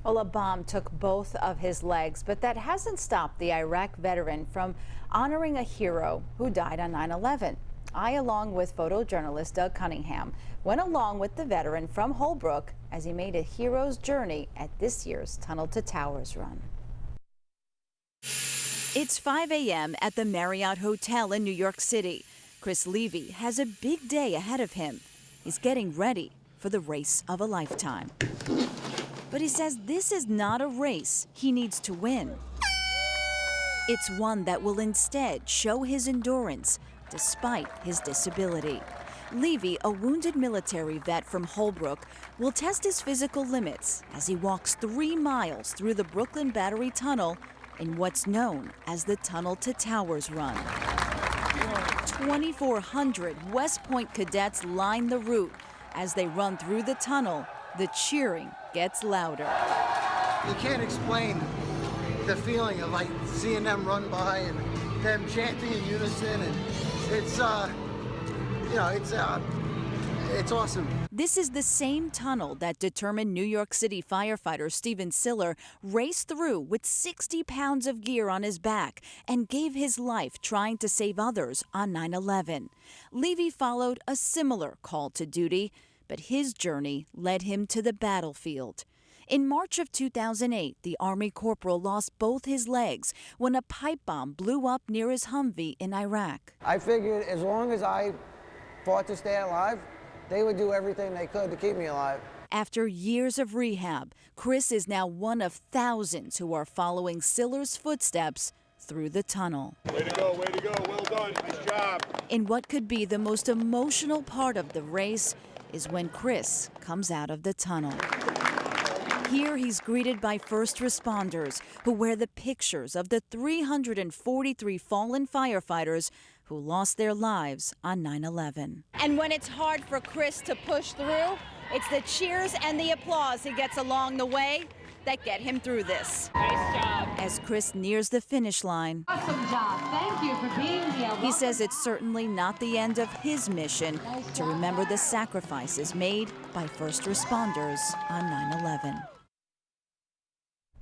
Well, a bomb took both of his legs, but that hasn't stopped the Iraq veteran from honoring a hero who died on 9/11. I, along with photojournalist Doug Cunningham, went along with the veteran from Holbrook as he made a hero's journey at this year's Tunnel to Towers run. It's 5 a.m. at the Marriott Hotel in New York City. Chris Levi has a big day ahead of him. He's getting ready for the race of a lifetime. But he says this is not a race he needs to win. It's one that will instead show his endurance despite his disability. Levi, a wounded military vet from Holbrook, will test his physical limits as he walks 3 miles through the Brooklyn Battery Tunnel in what's known as the Tunnel to Towers run. 2,400 West Point cadets line the route. As they run through the tunnel, the cheering gets louder. You can't explain the feeling of like seeing them run by and them chanting in unison, and it's it's awesome. This is the same tunnel that determined New York City firefighter Steven Siller raced through with 60 pounds of gear on his back and gave his life trying to save others on 9/11. Levi followed a similar call to duty, but his journey led him to the battlefield. In March of 2008, the Army corporal lost both his legs when a pipe bomb blew up near his Humvee in Iraq. I figured as long as I fought to stay alive, they would do everything they could to keep me alive. After years of rehab, Chris is now one of thousands who are following Siller's footsteps through the tunnel. Way to go, well done, nice job. In what could be the most emotional part of the race is when Chris comes out of the tunnel. Here he's greeted by first responders who wear the pictures of the 343 fallen firefighters who lost their lives on 9/11. And when it's hard for Chris to push through, it's the cheers and the applause he gets along the way that get him through this. Nice job. As Chris nears the finish line, Awesome job. Thank you for being here. he says it's certainly not the end of his mission to remember the sacrifices made by first responders on 9/11.